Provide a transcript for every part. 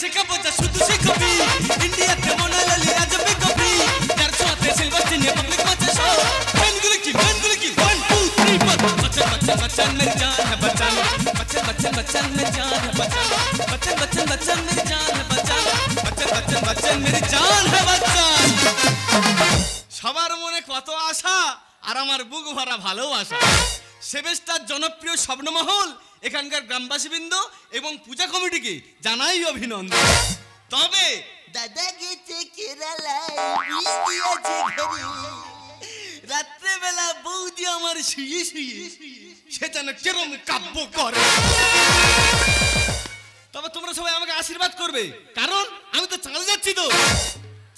শেখাবো যা শুধু শেখাবি ইন্ডিয়াতে মনে লালি আজবে কবি যার সাথে সিলভাস্টার নিয়ে পাবলিক মাচে শো গানগুলো কি 1 2 3 4 बच्चन बच्चन मेरी जान है बच्चन बच्चन बच्चन बच्चन मेरी जान है बच्चन बच्चन बच्चन बच्चन मेरी जान है बच्चन बच्चन बच्चन बच्चन मेरी जान है बच्चन সবার মনে কত আশা আর আমার বুক ভরা ভালোবাসা সেবেস্টার জনপ্রিয় স্বপ্নমহল এখানকার গ্রামবাসীবৃন্দ এবং পূজা কমিটিকে জানাই অভিনন্দন তবে দাদা গেছে কেরালায় বৃষ্টি আছে ঘরে রাত্রে বেলা বৌদি আমার শুয়ে শুয়ে সে যেন কেরম কাব্য করে তবে তোমরা সবাই আমাকে আশীর্বাদ করবে কারণ আমি তো চাঁদে যাচ্ছি তো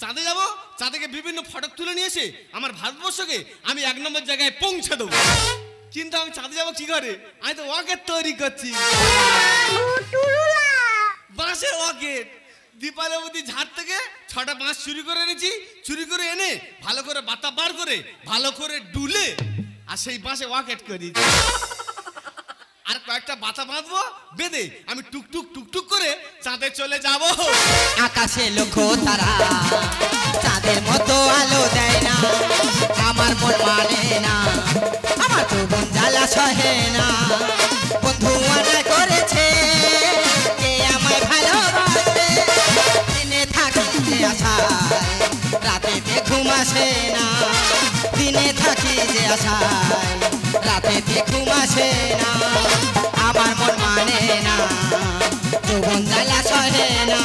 চাঁদে যাব চাঁদেকে বিভিন্ন ফটো তুলে নিয়ে এসে আমার ভারতবর্ষকে আমি 1 নম্বর জায়গায় পৌঁছে দেবো কিন্তু আমি চাঁদে যাবো কি করে আমি তো ওয়াকেট তৈরি করছি বাঁশের ওয়াকেট দীপালি অবধি ঝাড় থেকে 6টা বাঁশ চুরি করে এনেছি চুরি করে এনে ভালো করে বাতা বার করে ভালো করে ডুলে আর সেই বাঁশে ওয়াকেট করি আর কয়েকটা বাতা বাঁধবো বেঁধে আমি টুকটুক টুকটুক করে চাঁদে চলে যাব আকাশে লক্ষ্য তারা চাঁদের মতো আলো দেয় না আমার মন মানে না আমার তো মন জ্বালা সহে না বন্ধু আনা করেছে কে আমায় ভালোবাসে দিনে থাকি যে আশায় রাতেতে ঘুম আসে না দিনে থাকি যে আশায় রাতেতে ঘুম আসে না আমার মন মানে না যৌবন জ্বালা সহে না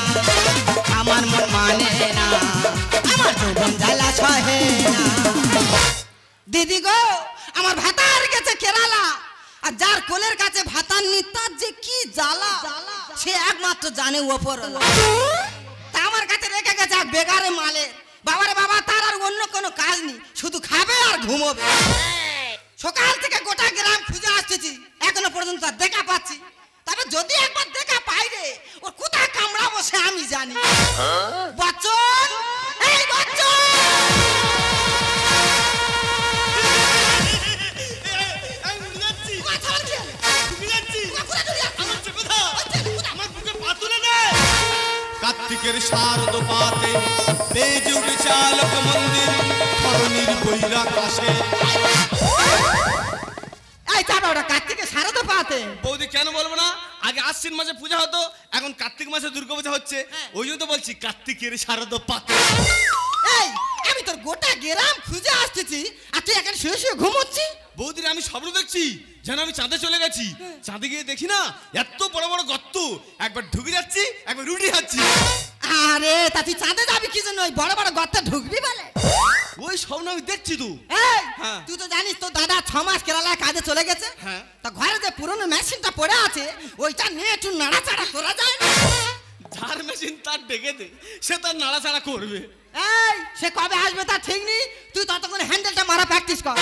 আমার মন মানে না আমার যৌবন জ্বালা সহে না দিদি গো আমার ভাতার গেছে কেরালা আর যার কোলের কাছে ভাতার নিতার যে কি জ্বালা সে একমাত্র জানে ওপরওয়ালা তা আমার কাছে রেখে গেছে এক বেগারে মালে বাবারে বাবা তার আর অন্য কোনো কাজ নেই শুধু খাবে আর ঘুমোবে সকাল থেকে গোটা গ্রাম খুঁজে আসতেছি এখনো পর্যন্ত দেখা পাচ্ছি তবে যদি একবার দেখা পাই রে ওর কোথায় কামড়াবো সে আমি জানি বচ্চন এই বচ্চন কার্তিকের শারদ পাতে বেজে উঠেছে আলোক মন্দির ধরণীর বৈরাকাশে এই চাপা ওটা কার্তিকের শারদ পাতে বৌদি কেন বলবো না আগে আশ্বিন মাসে পূজা হতো এখন কার্তিক মাসে দুর্গাপূজা হচ্ছে ওই জন্য তো বলছি কার্তিকের শারদ পাতে এই আমি তোর গোটা গ্রাম খুঁজে আসতেছি আর তুই এখানে শুয়ে শুয়ে ঘুমোচ্ছিস বৌদির আমি স্বপ্ন দেখছি যেন আমি চাঁদে চলে গেছি চাঁদে গিয়ে দেখি না এত বড় বড় গর্ত একবার ঢুকে যাচ্ছি একবার রুটি খাচ্ছি আরে তা তুই চাঁদে যাবি কি জন্য ওই বড় বড় গর্তে ঢুকবি বলে ওই স্বপ্ন আমি দেখছি তো এই হ্যাঁ। তুই তো জানিস তো দাদা 6 মাস কেরালায় কাজে চলে গেছে হ্যাঁ। তা ঘরে যে পুরনো মেশিনটা পড়ে আছে ওইটা নিয়ে একটু নাড়াচাড়া করা যায় না যার মেশিন তার ডেকে দে সে তার নাড়াচাড়া করবে এই সে কবে আসবে তা ঠিক নেই তুই ততক্ষণ হ্যান্ডেলটা মারা প্র্যাকটিস কর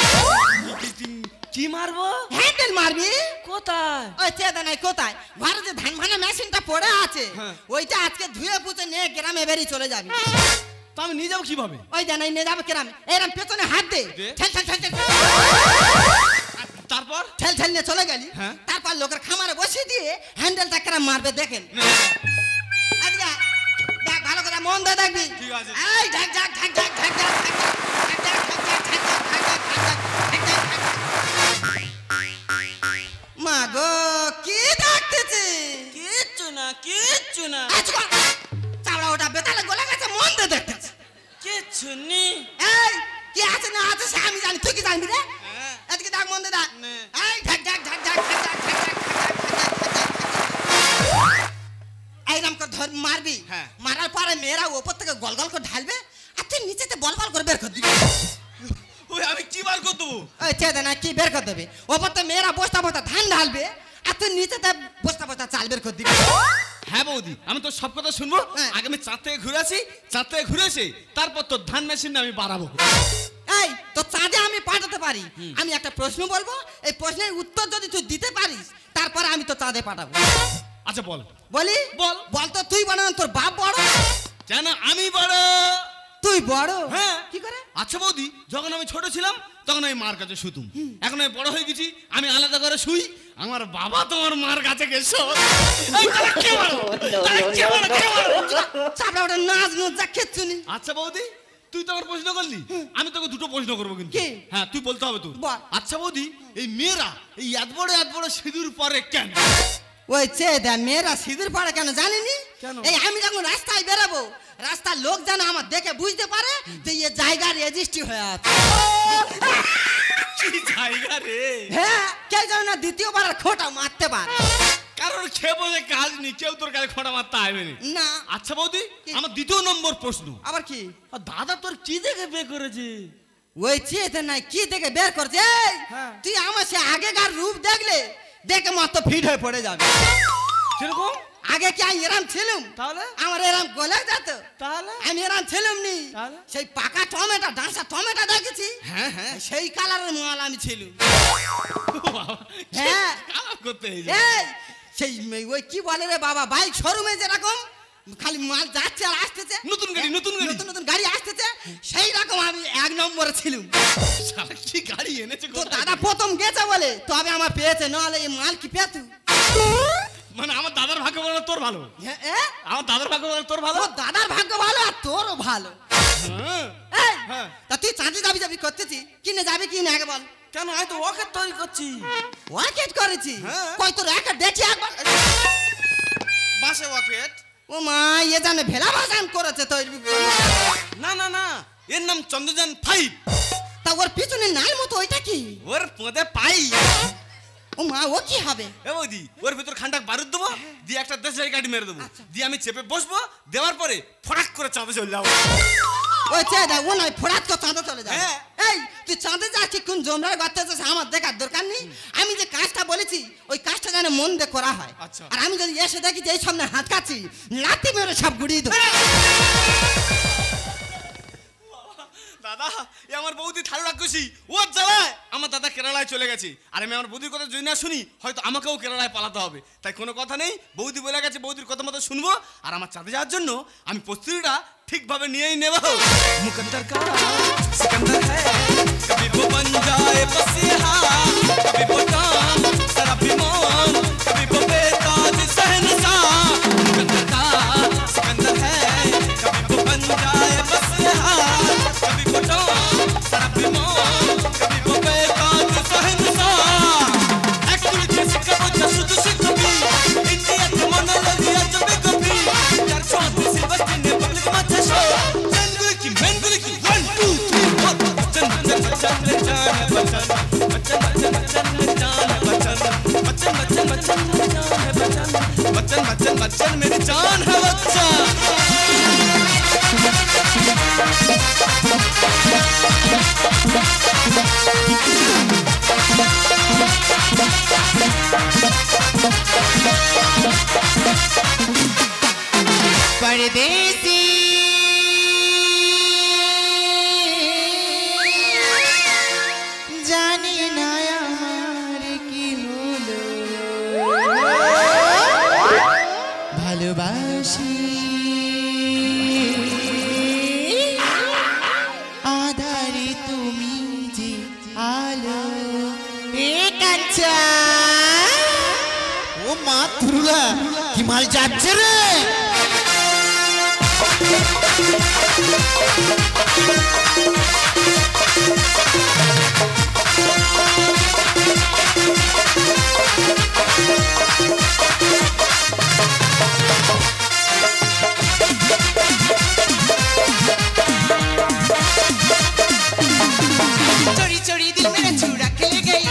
কি মারবো হ্যান্ডেল মারবি কোথায় ওই চেদা নাই কোথায় ঘরে যে ধান ভানা মেশিনটা পড়ে আছে হ্যাঁ। ওইটা আজকে ধুয়ে পুঁতে নিয়ে গ্রামে বেরিয়ে চলে যাবি তা আমি নিয়ে যাবো কিভাবে ওই জানাই নিয়ে যাবে গ্রামে এরম পেছনে হাত দে দে। ঠেল ঠেল ঠেল ঠেল তারপর ঠেল ঠেল নিয়ে চলে গেলি হ্যাঁ। তারপর লোকের খামারে বসিয়ে দিয়ে হ্যান্ডেলটা কেরাম মারবে দেখেন আজকে দেখ ভালো করে মন দিয়ে দেখবি ঠিক আছে। এই ঢাক ঢাক ঢাক ঢাক ঢাক ঢাক মা গো কি ডাকতেছে কিচ্ছু না চাবড়া ওটা বেতালে গলে গেছে মন দিয়ে দেখতেছে কিচ্ছু নেই এই কি আছে না আছে সে আমি জানি তুই কি জানবি রে এদিকে ডাক মন দিয়ে ডাক নে। এই ঢাক ঢাক ঢাক ঢাক ঢাক ঢাক ঢাক এইরকম করে ধর মারবি হ্যাঁ। মারার পরে মেয়েরা ওপর থেকে গল গল করে ঢালবে আর তুই নিচেতে বল বল করে বের করে দিবি ওই আমি কি বার করে দেবো ওই চেদে না কি বের করে দেবে ওপর থেকে মেয়েরা বস্তা বস্তা ধান ঢালবে আর তুই নিচেতে বস্তা বস্তা চাল বের করে দিবি হ্যাঁ বৌদি আমি তো সব কথা শুনবো হ্যাঁ। আগে আমি চাঁদ থেকে ঘুরে আসি চাঁদ থেকে ঘুরে আসি তারপর তো ধান মেশিন আমি বাড়াবো এই তো চাঁদে আমি পাঠাতে পারি আমি একটা প্রশ্ন বলবো এই প্রশ্নের উত্তর যদি তুই দিতে পারিস তারপরে আমি তো চাঁদে পাঠাবো আচ্ছা বল বলি বল। বল তো তুই বড় না তোর বাপ বড় কেন আমি বড় তুই বড় হ্যাঁ কি করে আচ্ছা বৌদি যখন আমি ছোট ছিলাম তখন আমি মার কাছে শুতুম এখন আমি বড় হয়ে গেছি আমি আলাদা করে শুই আমার বাবা তোমার মার কাছে গেছো এই তাহলে কে বড়? তাহলে কে বড়? চাপড়া ওটা নাচ নুচ যা খেচ্ছুনি। আচ্ছা বৌদি তুই তো আমার প্রশ্ন করলি, আমি তোকে দুটো প্রশ্ন করবো কিন্তু। কি? হ্যাঁ তুই বলতে হবে তুই। বল। আচ্ছা বৌদি এই মেয়েরা এই এত বড় সিঁদুর পরে কেন? ওই চেয়ে দেয় মেয়েরা সিঁদুর পরে কেন জানিনি? কেন? এই আমি যখন রাস্তায় বেরাবো, রাস্তার লোক যেন আমার দেখে বুঝতে পারে যে এই জায়গা রেজিস্ট্রি হয়ে আছে। কি জায়গা রে? হ্যাঁ, কে যেন না দ্বিতীয়বার আর খোঁটা মারতে পারে। কারণ খেয়ে বসে কাজ নেই, কেউ তোর কাছে খোঁটা মারতে আসবে না। আচ্ছা বৌদি কি? আমার দ্বিতীয় নম্বর প্রশ্ন, আবার কি? দাদা তোর কি দেখে বিয়ে করেছে? ওই চেয়েতে নাই কি দেখে বের করছে? এই, হ্যাঁ। তুই আমার সে আগেকার রূপ দেখলে দেখে মতো ফিট হয়ে পড়ে যাবে। সেরকম? আগে কি আমি এরাম ছিলাম? তাহলে? আমার এরাম গলে যেত? তাহলে? আমি এরাম ছিলাম নি। তাহলে? সেই পাকা টমেটো, ডাঁসা টমেটো দেখেছি। হ্যাঁ হ্যাঁ সেই কালারের মাল আমি ছিলাম। বাবা, হ্যাঁ। কালার করতে এই এই সেই ওই কি বলে রে বাবা, বাইক শোরুমে যেরকম খালি মাল যাচ্ছে আর আসতেছে, নতুন গাড়ি নতুন গাড়ি নতুন নতুন গাড়ি আসতেছে, সেই রকম আমি এক নম্বরে ছিলাম। শালা কি গাড়ি এনেছে তো দাদা প্রথম গেছে বলে তবে আমার পেয়েছে, নাহলে এই মাল কি পেত? মানে আমার দাদার ভাগ্য বলে তোর ভালো? আমার দাদার ভাগ্য বলে তোর ভালো? ও দাদার ভাগ্য ভালো আর তোরও ভালো। হ্যাঁ। এই, হ্যাঁ। তা তুই চাঁদে যাবি করতেছি, কিনে যাবি কি না আগে বল? কেন আমি তো ওকে তৈরি করছি। ওয়াকেট করেছি? হ্যাঁ। কই তোর একটা দেখি একবার। বাসে ওয়াকেট? ও মা, এ জানে ভেলা বাজান করেছে তৈরি। না না না, এর নাম চন্দ্রযান 5। তা ওর পিছনে নাল মতো ওইটা কি? ওর পদে পাই। ও মা, ও কি হবে? এ বৌদি ওর ভিতর খানটাক বারুদ দেবো, দিয়ে একটা দেশের গাড়ি মেরে দেবো, দিয়ে আমি চেপে বসবো, দেওয়ার পরে ফটাক করে চাঁদে চলে যাবো। ওই চেয়ে দেখ, ও নয় ফোড়াত তো চাঁদে চলে যায়। হ্যাঁ। এই তুই চাঁদে যাচ্ছি কোন জমরার বাচ্চা যাচ্ছে, আমার দেখার দরকার নেই। আমি যে কাজটা বলেছি ওই কাজটা যেন মন দিয়ে করা হয়। আচ্ছা। আর আমি যদি এসে দেখি যে এই সামনে হাত কাচ্ছি, লাথি মেরে সব গুড়িয়ে দেবো। দাদা এ আমার বৌদি থালু রাক্ষসী, ওর জ্বালায় আমার দাদা কেরালায় চলে গেছে। আর আমি আমার বৌদির কথা যদি না শুনি, হয়তো আমাকেও কেরালায় পালাতে হবে। তাই কোনো কথা নেই, বৌদি বলে গেছে বৌদির কথা মতো শুনবো। আর আমার চাঁদে যাওয়ার জন্য আমি প্রস্তুতিটা ঠিকভাবে নিয়েই নেব। মুকদ্দর কা সিকন্দর হ্যায়, কবি वो बन जाए बसिहा, कभी वो काम सारा विमान, कभी वो बेताज शहंशाह। मुकद्दर का सिकंदर है, कभी वो बन जाए बसिहा, कभी वो काम सारा विमान, कभी वो बेताज शहंशाह। एक्चुअली जैसे कबो जसुद से कभी इंडिया के मनोलजी अजब कभी यार छोटे से बच्चे ने पब्लिक मत शो मेंगुली की 1 2 3 4 बच्चन बच्चन बच्चन ले जान है बच्चन बच्चन बच्चन बच्चन ले जान है बच्चन बच्चन बच्चन बच्चन ले जान है बच्चन बच्चन बच्चन बच्चन मेरी जान है बच्चन। परदेसी জানি না আমার কি হলো, ভালোবাসি আধারে তুমি যে আলো। এ কাঞ্চা, ও মা তুরুলা, কি মাল যাচ্ছে রে? चोरी चोरी दिल मेरा चूड़ा खेले गई,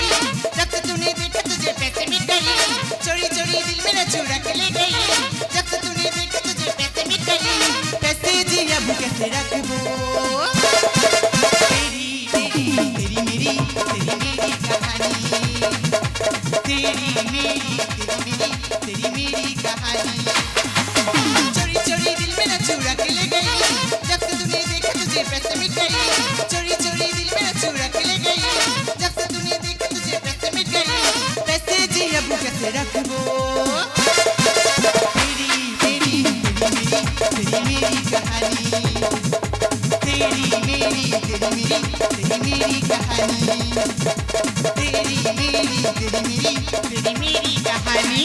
जब से तूने देखा तुझे पैसे मिल गई। चोरी चोरी दिल मेरा चूड़ा खेले गई, जब से तूने देखा तुझे पैसे मिल गई। पैसे जी अब कैसे रखबो, तेरी तेरी तेरी मेरी कहानी, तेरी मेरी कहानी। चोरी चोरी दिल मेरा चूड़ा खेले गई, जब से तूने देखा तुझे पैसे मिल गई। चोरी चोरी दिल मेरा चूड़ा खेले गई, जब से तूने देखा तुझे पैसे मिल गई। पैसे जी अब कैसे रखबो, तेरी तेरी तेरी मेरी कहानी, तेरी मेरी कहानी, तेरी मेरी कहानी।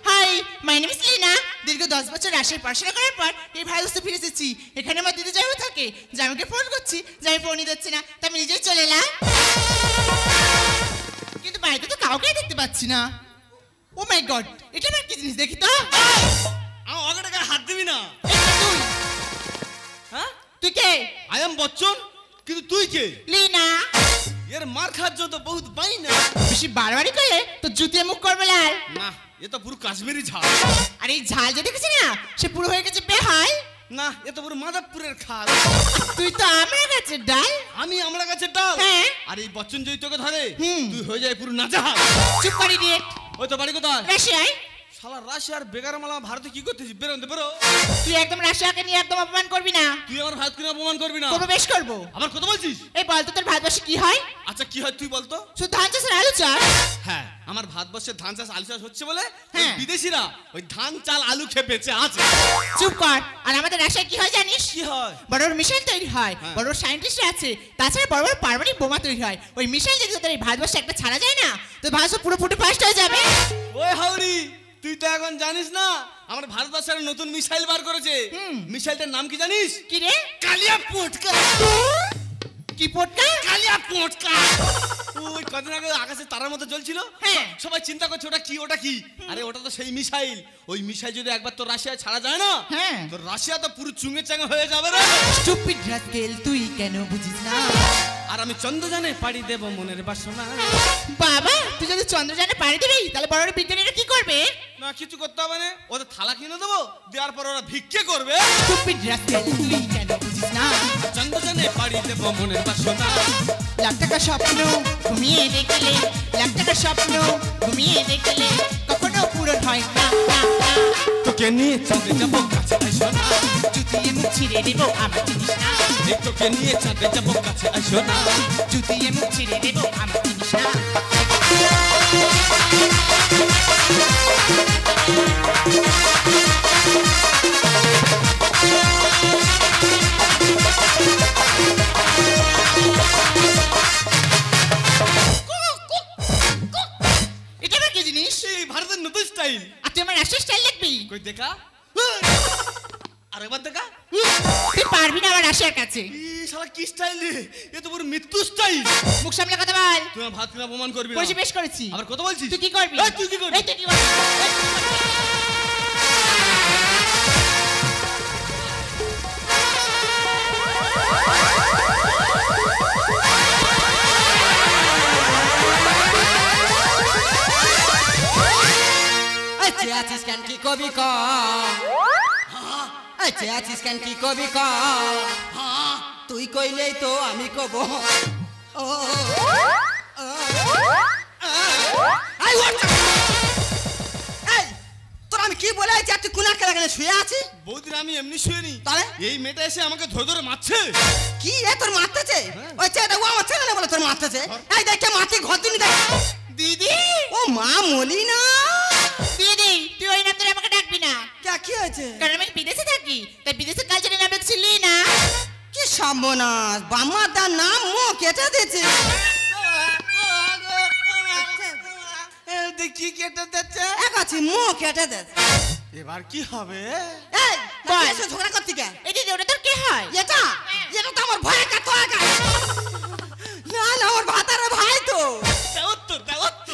Hi, my name is Lina. দীর্ঘ 10 বছর রাশিয়ায় পড়াশোনা করার পর এই ভারতবর্ষে ফিরে এসেছি। এখানে আমার দিদি যাইও থাকে, জামাইকে ফোন করছি, জামাই ফোনই দিচ্ছে না, তাই আমি নিজেই চলে এলাম। কিন্তু বাড়িতে তো কাউকেই দেখতে পাচ্ছি না। ও মাই গড, এটা না কি জিনিস দেখি তো। আমার অগটাকে হাত দিবি না। এটা তুই? হ্যাঁ, তুই কে? আই এম বচ্চন, কিন্তু তুই কে? লিনা। এর মার খাওয়ার জন্য বহুত বাই না। বেশি বাড়াবাড়ি করে তো জুতিয়ে মুখ করবে লাল। না, এ তো পুরো কাশ্মীরি ঝাল। আর এই ঝাল যে দেখেছি না, সে পুরো হয়ে গেছে বেহাল। না, এ তো পুরো মাদারপুরের খাল। তুই তো আমার কাছে ডাল। আমি আমরা কাছে ডাল। হ্যাঁ। আর এই বচ্চন যদি তোকে ধরে, হুম। তুই হয়ে যায় পুরো নাজাহাল। চুপ করে ডিয়েট। ওই তো বাড়ি কোথায়? রাশিয়ায়। শালা রাশিয়ার বেগার মালা ভারতে কি করতেছিস? বেরোন বেরো। তুই একদম রাশিয়াকে নিয়ে একদম অপমান করবি না। তুই আমার ভারতকে নিয়ে অপমান করবি না। করবো, বেশ করবো। আবার কথা বলছিস? এই বল তো তোর ভারতবর্ষে কি হয়? আচ্ছা কি হয় তুই বলতো? শুধু ধান চাষ আর আলু চাষ। হ্যাঁ, আমার ভারতবর্ষে ধান চাষ আলু চাষ হচ্ছে বলে হ্যাঁ। ওই বিদেশিরা ওই ধান চাল আলু খেয়ে বেঁচে আছে। চুপ কর। আর আমাদের রাশিয়ায় কি হয় জানিস? কি হয়? বড় বড় মিসাইল তৈরি হয়, হ্যাঁ। বড় বড় সায়েন্টিস্ট আছে, তাছাড়া বড় বড় পারমাণবিক বোমা তৈরি হয়। ওই মিসাইল যদি তোদের এই ভারতবর্ষে একটা ছাড়া যায় না, তো ভারতবর্ষ পুরো ফুটে ফাস্ট হয়ে যাবে। ওই হাউরি, তুই তো এখন জানিস না আমার ভারতবর্ষের নতুন মিসাইল বার করেছে। মিসাইলটার নাম কি জানিস? কি রে? কালিয়া পোটকা। কি পটকা? কালিয়া পোটকা। ওই কদিন আগে আকাশে তারার মতো জ্বলছিল, হ্যাঁ। সবাই চিন্তা করছে ওটা কি ওটা কি। আরে ওটা তো সেই মিসাইল। ওই মিসাইল যদি একবার তোর রাশিয়ায় ছাড়া যায় না, হ্যাঁ। তো রাশিয়া তো পুরো চুঙে চাঙে হয়ে যাবে রে। স্টুপিড রাস্কেল, তুই কেন বুঝিস না? আর আমি চন্দ্রযানে পাড়ি দেব মনের বাসনা। বাবা, তুই যদি চন্দ্রযানে পাড়ি দিবি, তাহলে বড় বড় বিজ্ঞানীরা কি করবে? না, কিছু করতে হবে না, ওদের থালা কিনে দেবো, দেওয়ার পর ওরা ভিক্ষে করবে। স্টুপিড রাস্কেল, তুই কেন বুঝিস না? চন্দ্রযানে পাড়ি দেব মনের বাসনা। লাখ টাকা স্বপ্ন ঘুমিয়ে দেখলে, লাখ টাকা স্বপ্ন ঘুমিয়ে দেখলে কখনো পূরণ হয় না, না, না। তোকে নিয়ে চাঁদে যাবো, কাছে আইসো না। জুতিয়ে মুখ ছিঁড়ে দেবো, আমার জিনিস না। এই তোকে নিয়ে চাঁদে যাবো, কাছে আইসো না। জুতিয়ে মুখ ছিঁড়ে দেবো, আমার জিনিস না। এটা আবার কি জিনিস? এই ভারতের নতুন স্টাইল। আর তুই আমার রাষ্ট্রীয় স্টাইল লিখবি? কই দেখা, আরেকবার দেখা। তুই পারবি না আমার রাশিয়ার কাছে। এই শালা কি স্টাইল রে, এ তো পুরো মৃত্যু স্টাইল। মুখ সামলে কথা বল। তুই আমার ভাত কিনা অপমান করবি না। করেছি, বেশ করেছি। আবার কথা বলছিস? তুই কি করবি? এই, তুই কি করবি? এই, তুই কি করবি? আচ্ছা আছিস কেন কি কবি ক? আচ্ছা আছিস কেন কি কবি ক? তুই কইলেই তো আমি কব। ও আই ওঠ। এই তোর আমি কি বলে আছি, তুই কোনা কেন শুয়ে আছিস? বৌদির আমি এমনি শুয়ে নি, তাহলে? এই মেয়েটা এসে আমাকে ধরে ধরে মারছে। কি এ তোর মারতেছে? ওই ছেলেটা ও আমার ছেলে না বলে তোর মারতেছে? এই দেখে মারতে ঘর দিনি দেখ। দিদি, ও মা মলি না। দিদি, তুই ওই নাম ধরে আমাকে ডাকবি না। কি হয়েছে? কারণ আমি বিদেশে থাকি, তাই বিদেশের কালচারের নাম ছিলি না। কি সর্বনাশ, বাম্মাদার নাম মো কেটে দিয়েছে। দেখি কেটে যাচ্ছে। এক আছে মো কেটে দিয়েছে। এবার কি হবে? এই বল। এসে ঝগড়া করতে কে? এই দিদি, ওটা তোর কে হয়? এটা এটা তো আমার ভয় কাটো একা। না না ওর ভাতারে ভাই তো।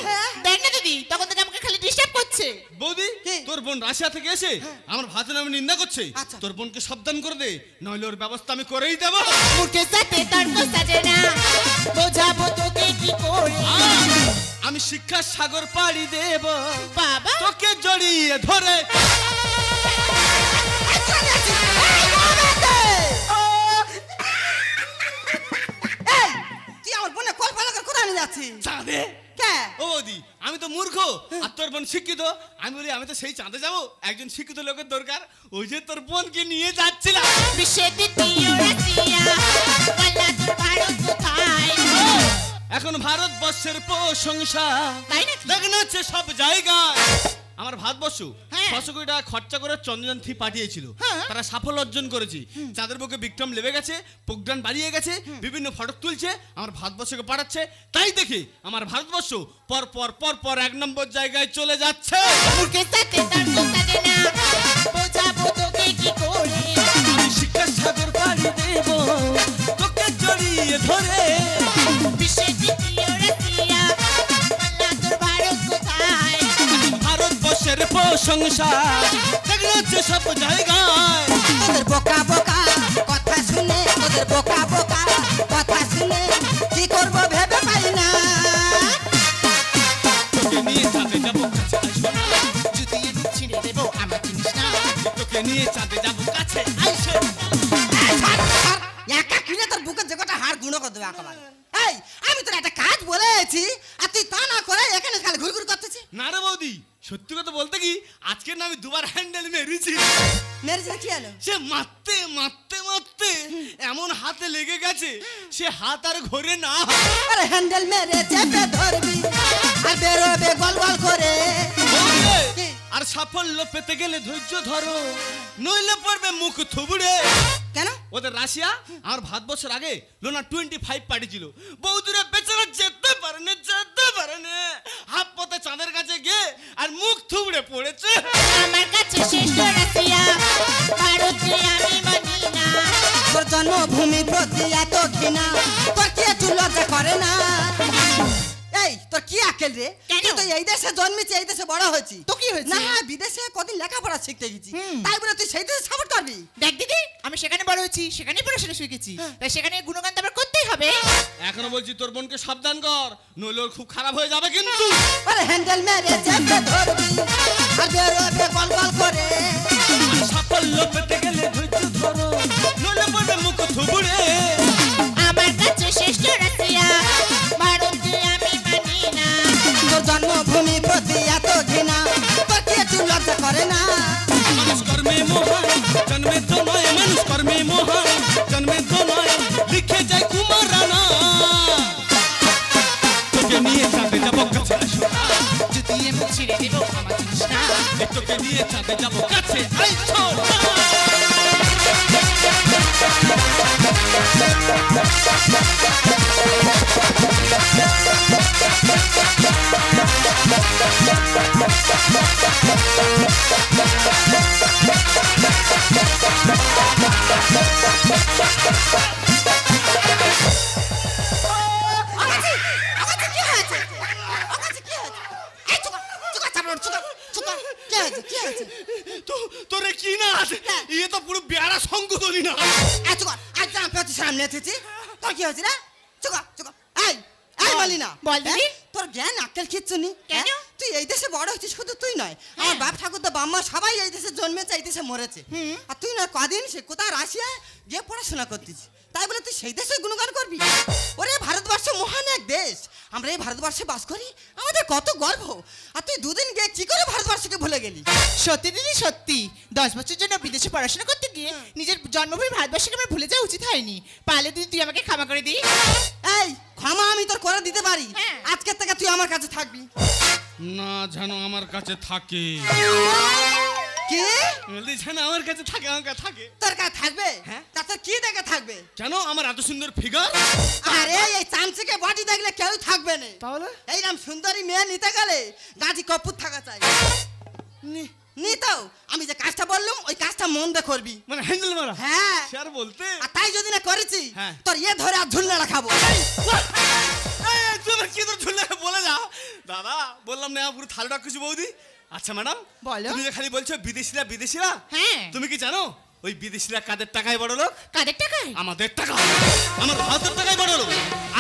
হ্যাঁ? দেখ না দিদি, তখন থেকে আমাকে খালি ডিস্টার্ব করছে। বৌদি, কি? তোর বোন রাশিয়া থেকে এসে আমার ভাতের নামে নিন্দা করছে। আচ্ছা। তোর বোনকে সাবধান করে দে, নইলে ওর ব্যবস্থা আমি করেই দেবো। মুখের সাথে তর্ক সাজে না, বোঝাবো তোকে কি করে। আমি শিক্ষার সাগর পাড়ি দেব, বাবা, তোকে জড়িয়ে ধরে। এই তুই আমার বোনে কল ফালা করে কোথায় নিয়ে যাচ্ছিস? চাঁদে? কে? ও বৌদি, আমি তো মূর্খ আর তোর বোন শিক্ষিত। আমি বলি আমি তো সেই চাঁদে যাবো, একজন শিক্ষিত লোকের দরকার। ওই যে তোর বোনকে নিয়ে যাচ্ছিলাম। বিশ্বের দ্বিতীয় রাশিয়া, পাল্লা তোর ভারত কোথায়? এখন ভারতবর্ষের প্রশংসা তাই নাকি? দেখনা হচ্ছে সব জায়গায়। আমার ভারতবর্ষ হ্যাঁ। 600 কোটি টাকা খরচা করে চন্দ্রযান 3 পাঠিয়েছিল। হ্যাঁ। তারা সাফল্য অর্জন করেছে। চাঁদের বুকে বিক্রম লেবে গেছে, প্রজ্ঞান বাড়িয়ে গেছে, বিভিন্ন ফটক তুলছে, আমার ভারতবর্ষকে পাঠাচ্ছে। তাই দেখে আমার ভারতবর্ষ পর পর পর পর 1 নম্বর জায়গায় চলে যাচ্ছে। মুখের সাথে তর্ক সাজে না, সংসার দেখলে হচ্ছে সব জায়গায়। তোদের বোকা বোকা কথা শুনে, তোদের বোকা বোকা কথা শুনে কি করবো ভেবে পাই না। তোকে নিয়ে চাঁদে যাবো কাছে আইসো না, যদি আমি ছিঁড়ে দেবো আমার জিনিস না। তোকে নিয়ে চাঁদে যাবো কাছে আইসো। একা কিনে তোর বুকের যে কটা হাড় গুঁড়ো করে দেবে একেবারে। এই আমি তোর একটা কাজ বলেছি আর তুই তা না করে এখানে খালি ঘুরঘুর করতেছি। না রে বৌদি, সত্যি কথা বলতে কি আজকে না আমি দুবার হ্যান্ডেল মেরেছি। মেরেছে কি হলো? সে মারতে মারতে মারতে এমন হাতে লেগে গেছে সে হাত আর ঘরে না। আরে হ্যান্ডেল মেরে চেপে ধরবি আর বেরোবে গল গল করে। বৌদি, আর সাফল্য পেতে গেলে ধৈর্য ধরো, নইলে পড়বে মুখ থুবড়ে। কেন? ওদের রাশিয়া আর ভারতবর্ষের আগে লোনা 25 পাঠিয়েছিল। বৌদিরা বেচারা যেতে পারে না, হাত পথে চাঁদের কাছে গিয়ে আর মুখ থুবড়ে পড়েছে। আমার কাছে শ্রেষ্ঠ রাশিয়া ভারতে আমি মানি না। তোর জন্মভূমি প্রতি এত ঘৃণা, তোর কি একটু লজ্জা করে না? এই তোর কি আকেল রে? কেন? তুই তো এই দেশে জন্মেছি, এই দেশে বড় হয়েছি। তো কি হয়েছে? না বিদেশে কদিন লেখাপড়া শিখতে গেছি, তাই বলে তুই সেই দেশে সাপোর্ট করবি? দেখ দিদি, আমি সেখানে বড় হয়েছি, সেখানে পড়াশোনা শিখেছি, তাই সেখানে গুণগান তো আমার করতেই হবে। এখনো বলছি তোর বোনকে সাবধান কর, নইলে ওর খুব খারাপ হয়ে যাবে কিন্তু। আরে হ্যান্ডেল মেরে চেপে ধরবি আর বেরোবে গল গল করে। সাফল্য পেতে গেলে ধৈর্য ধরো, নইলে পড়বে মুখ থুবড়ে। আমার কাছে শ্রেষ্ঠ রাশিয়া ভারতে আমি মানি না। তোর জন্মভূমি প্রতি এত ঘৃণা, তোর কি একটু লজ্জা করে না? মানুষ কর্মে মহান, জন্মে তো নয়। মানুষ কর্মে মহান, জন্মে তো নয়। লিখে যায় কুমার রানা, তোকে নিয়ে চাঁদে যাবো কাছে আইসো না, যদি আমি ছিঁড়ে দেবো আমার জিনিস না। তোকে নিয়ে চাঁদে যাবো কাছে আইসো না। আগাছি কি হয়েছে? আগাছি কি হয়েছে? এই চুকা চুকা চাপড় চুকা চুকা কি হয়েছে? কি হয়েছে? তোরে কি না আছে? ইয়ে তো পুরো বেড়া সংকোচনি না। এই চুকা আজ আমি পেতে সামনে এসেছি, তোর কি হয়েছে রে? চুকা চুকা এই এই বলি না বল দিদি। তোর জ্ঞান আক্কেল কিচ্ছু নেই। কেন? তুই এই দেশে বড় হয়েছিস, শুধু তুই নয়, আমার বাপ ঠাকুর তো বাম্মা সবাই এই দেশে জন্মেছে, এই দেশে মরেছে। আর তুই না কদিন সে কোথায় রাশিয়ায় গিয়ে পড়াশোনা করতিস, তাই বলে তুই সেই দেশে গুণগান করবি? ওরে ভারতবর্ষ মহান এক দেশ, আমরা এই ভারতবর্ষে বাস করি, আমাদের কত গর্ব। আর তুই দুদিন গিয়ে কি করে ভারতবর্ষকে ভুলে গেলি? সত্যি দিদি সত্যি, 10 বছর জন্য বিদেশে পড়াশোনা করতে গিয়ে নিজের জন্মভূমি ভারতবর্ষকে আমার ভুলে যাওয়া উচিত হয়নি। পারলে দিদি তুই আমাকে ক্ষমা করে দিই। এই ক্ষমা আমি তোর করে দিতে পারি, হ্যাঁ। আজকের থেকে তুই আমার কাছে থাকবি। না যেন আমার কাছে থাকে, কি যেন আমার কাছে থাকে, আমার কাছে থাকে। তোর কাছে থাকবে? হ্যাঁ। তা তোর কি দেখে থাকবে? কেন? আমার এত সুন্দর ফিগার। আরে এই চামচিকে বডি দেখলে কেউ থাকবে না। তাহলে এইরকম সুন্দরী মেয়ে নিতে গেলে গাজী কপুর থাকা চাই। নি তো আমি যে কাজটা বললাম ওই কাজটা মন দিয়ে করবি। মানে হ্যান্ডেল মারা? হ্যাঁ, স্যার বলতে আর তাই যদি না করেছি হ্যাঁ। তোর ইয়ে ধরে আর ঝুলনা রাখাবো। তুমি কি তোর ঝুলে বলে যা। দাদা বললাম না পুরো থালটা খুশি বৌদি। আচ্ছা ম্যাডাম, বলো। তুমি যে খালি বলছো বিদেশিরা বিদেশিরা, হ্যাঁ। তুমি কি জানো ওই বিদেশিরা কাদের টাকায় বড় লোক? কাদের টাকায়? আমাদের টাকা, আমার ভারতের টাকায় বড় লোক।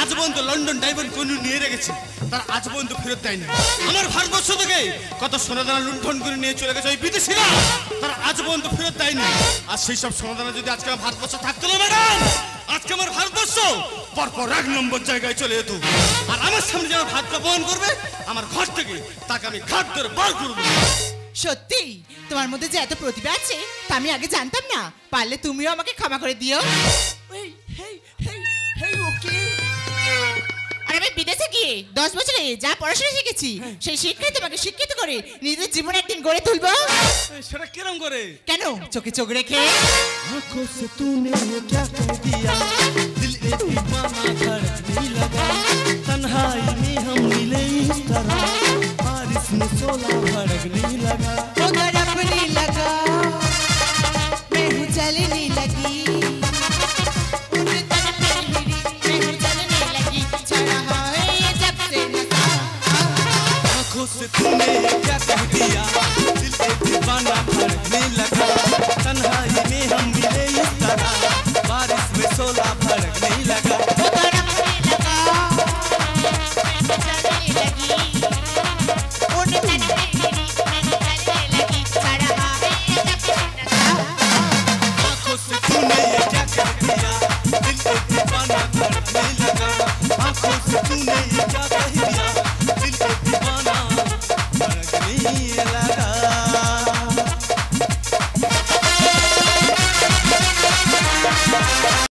আজ পর্যন্ত লন্ডন ডাইভার কোন নিয়ে রেখেছে, তার আজ পর্যন্ত ফেরত দেয়নি। আমার ভারতবর্ষ থেকে কত সোনাদানা লুণ্ঠন করে নিয়ে চলে গেছে ওই বিদেশিরা, তার আজ পর্যন্ত ফেরত দেয়নি। আর সেই সব সোনাদানা যদি আজকে আমার ভারতবর্ষ থাকতো না ম্যাডাম, আজকে আমার ভারতবর্ষ পরপর 1 নম্বর জায়গায় চলে যেত। আর আমার সামনে যারা ভারত অপমান করবে আমার ঘর থেকে, তাকে আমি ঘাট ধরে বার করবো। সত্যি তোমার মধ্যে যে এত প্রতিভা আছে তা আমি আগে জানতাম না। পারলে তুমিও আমাকে ক্ষমা করে দিও। আর আমি বিদেশে গিয়ে 10 বছরে যা পড়াশোনা শিখেছি সেই শিক্ষাই তোমাকে শিক্ষিত করে নিজের জীবন একদিন গড়ে তুলবো। সেটা কিরম করে? কেন? চোখে চোখ রেখে। आँखों से तूने क्या कह दिया, दिल एक दीवाना धड़कने लगा, तन्हाई में हम मिले इस तरह, बारिश में शोला भड़कने लगा। मगर अपनी लगा मैं हूँ चलने लगी, उन तन पे हिरी मैं हूँ चलने लगी, चढ़ा है ये जब से नशा। आँखों से तूने क्या कह दिया, दिल पे दीवाना भड़कने लगा। तन्हाई में हम मिले इस तरह, बारिश में शोला भड़कने लगा।